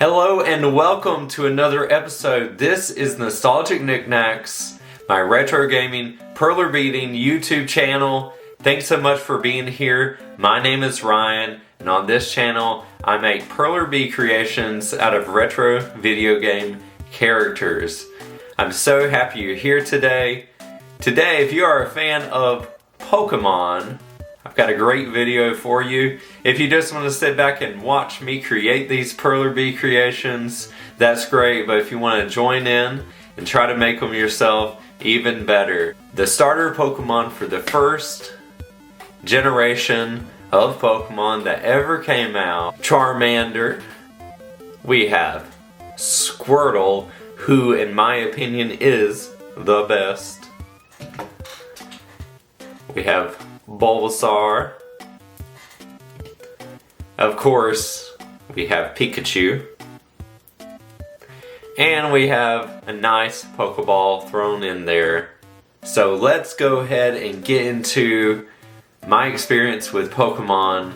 Hello and welcome to another episode. This is Nostalgic Nick-Nacks, my retro gaming Perler Beading YouTube channel. Thanks so much for being here. My name is Ryan, and on this channel I make Perler Bead creations out of retro video game characters. I'm so happy you're here today. Today, if you are a fan of Pokemon, I've got a great video for you. If you just want to sit back and watch me create these Perler Bead creations, that's great, but if you want to join in and try to make them yourself, even better. The starter Pokemon for the first generation of Pokemon that ever came out, Charmander. We have Squirtle, who in my opinion is the best. We have Bulbasaur. Of course, we have Pikachu. And we have a nice Pokeball thrown in there. So let's go ahead and get into my experience with Pokemon,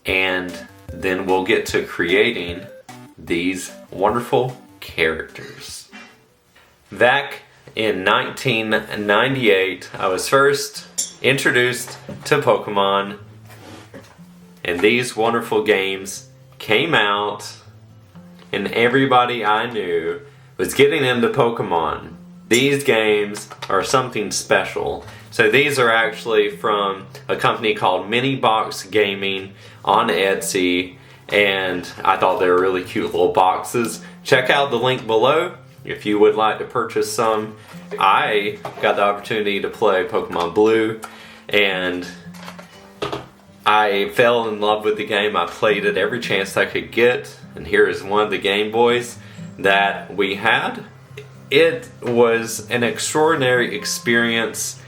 and then we'll get to creating these wonderful characters. Back in 1998, I was first introduced to Pokemon, and these wonderful games came out, and everybody I knew was getting into Pokemon. These games are something special. So these are actually from a company called Mini Box Gaming on Etsy, and I thought they were really cute little boxes. Check out the link below if you would like to purchase some. I got the opportunity to play Pokemon Blue, and I fell in love with the game. I played it every chance I could get, and here is one of the Game Boys that we had. It was an extraordinary experience,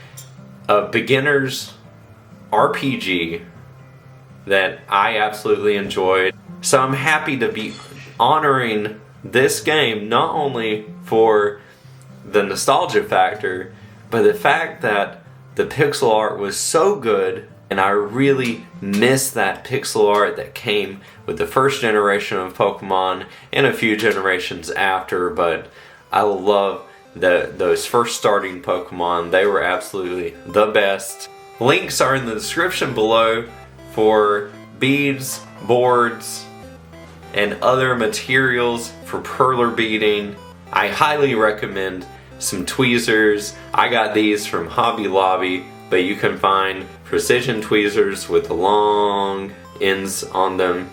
a beginner's RPG that I absolutely enjoyed. So I'm happy to be honoring this game, not only for the nostalgia factor, but the fact that the pixel art was so good, and I really miss that pixel art that came with the first generation of Pokemon and a few generations after. But I love those first starting Pokemon. They were absolutely the best. Links are in the description below for beads, boards, and other materials for Perler beading. I highly recommend some tweezers. I got these from Hobby Lobby, but you can find precision tweezers with the long ends on them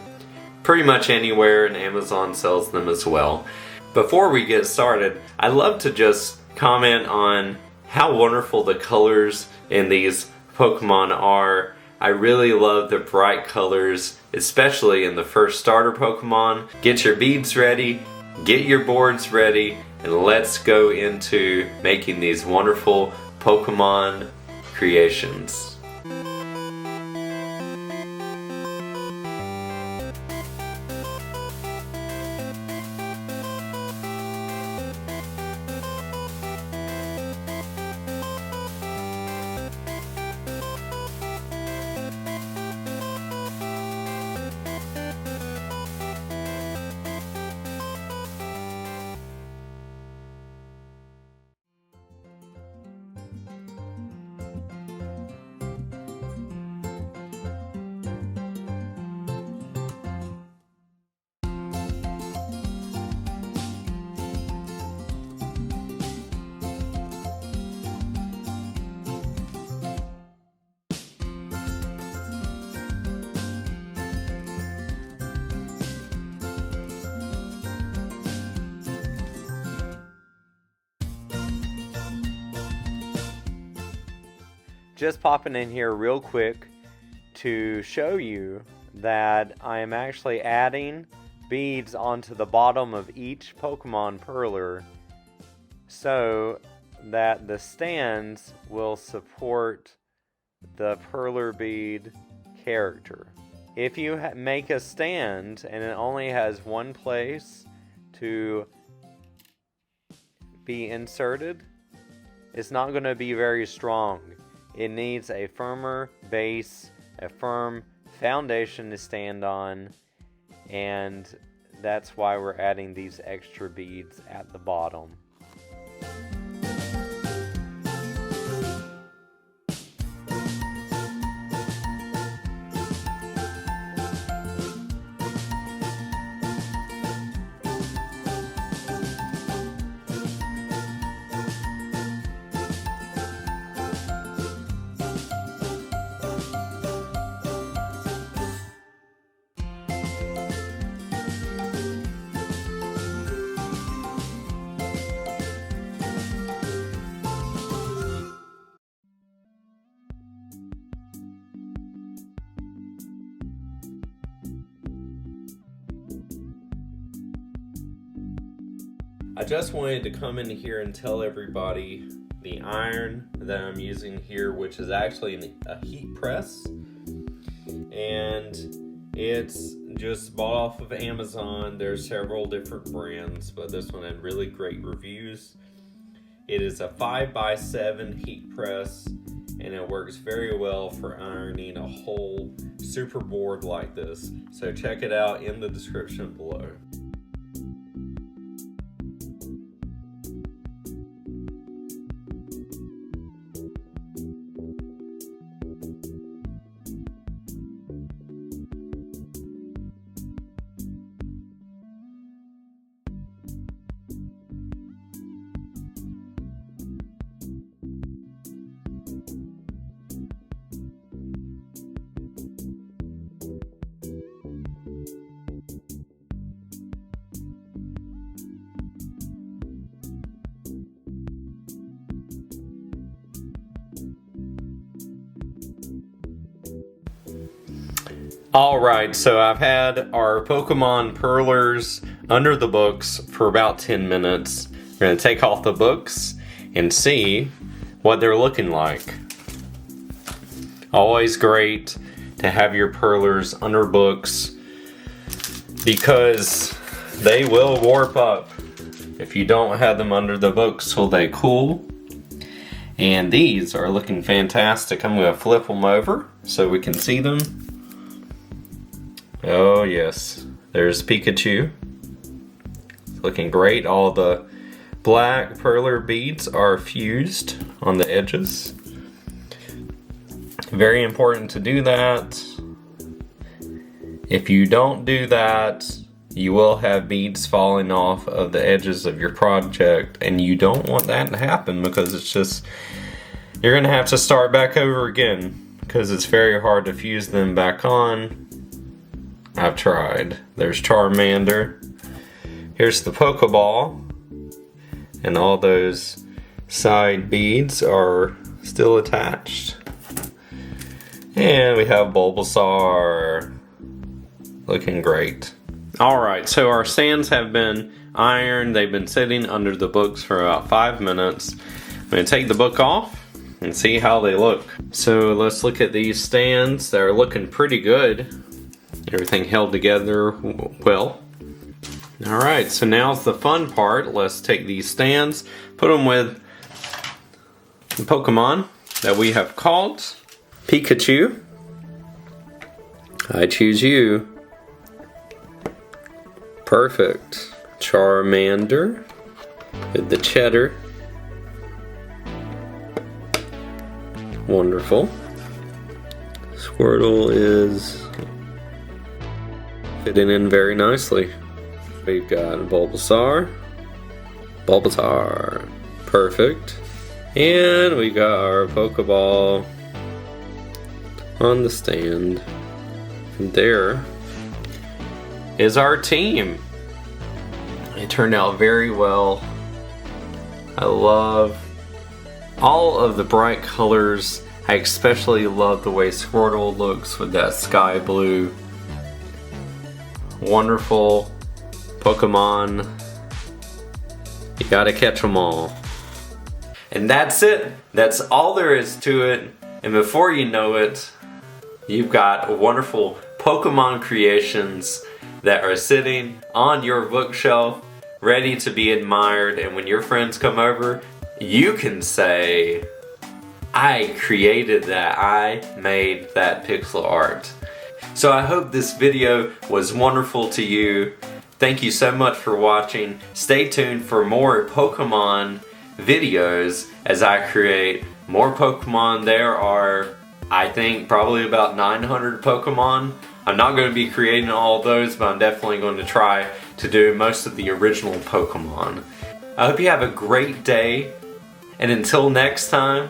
pretty much anywhere, and Amazon sells them as well. Before we get started, I'd love to just comment on how wonderful the colors in these Pokemon are. I really love the bright colors, especially in the first starter Pokemon. Get your beads ready, get your boards ready, and let's go into making these wonderful Pokemon creations. Just popping in here real quick to show you that I am actually adding beads onto the bottom of each Pokemon Perler so that the stands will support the Perler Bead character. If you make a stand and it only has one place to be inserted, it's not going to be very strong. It needs a firmer base, a firm foundation to stand on, and that's why we're adding these extra beads at the bottom. I just wanted to come in here and tell everybody the iron that I'm using here, which is actually a heat press, and it's just bought off of Amazon. There's several different brands, but this one had really great reviews. It is a 5x7 heat press, and it works very well for ironing a whole super board like this. So check it out in the description below. Alright, so I've had our Pokemon Perlers under the books for about 10 minutes. We're going to take off the books and see what they're looking like. Always great to have your Perlers under books because they will warp up if you don't have them under the books till they cool. And these are looking fantastic. I'm going to flip them over so we can see them. Oh yes, there's Pikachu. It's looking great. All the black perler beads are fused on the edges. Very important to do that. If you don't do that, you will have beads falling off of the edges of your project, and you don't want that to happen because it's just, you're gonna have to start back over again because it's very hard to fuse them back on. I've tried. There's Charmander. Here's the Pokeball. And all those side beads are still attached. And we have Bulbasaur. Looking great. Alright, so our stands have been ironed. They've been sitting under the books for about 5 minutes. I'm going to take the book off and see how they look. So let's look at these stands. They're looking pretty good. Everything held together well. Alright, so now's the fun part. Let's take these stands, put them with the Pokemon that we have called Pikachu. I choose you. Perfect. Charmander with the cheddar. Wonderful. Squirtle is fitting in very nicely. We've got Bulbasaur. Perfect. And we got our Pokeball on the stand. And there is our team. It turned out very well. I love all of the bright colors. I especially love the way Squirtle looks with that sky blue. Wonderful Pokemon. You gotta catch them all. And that's it. That's all there is to it. And before you know it, you've got wonderful Pokemon creations that are sitting on your bookshelf, ready to be admired. And when your friends come over, you can say, I created that. I made that pixel art. So I hope this video was wonderful to you. Thank you so much for watching. Stay tuned for more Pokemon videos as I create more Pokemon. There are, I think, probably about 900 Pokemon. I'm not going to be creating all those, but I'm definitely going to try to do most of the original Pokemon. I hope you have a great day, and until next time,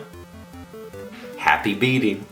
happy beading.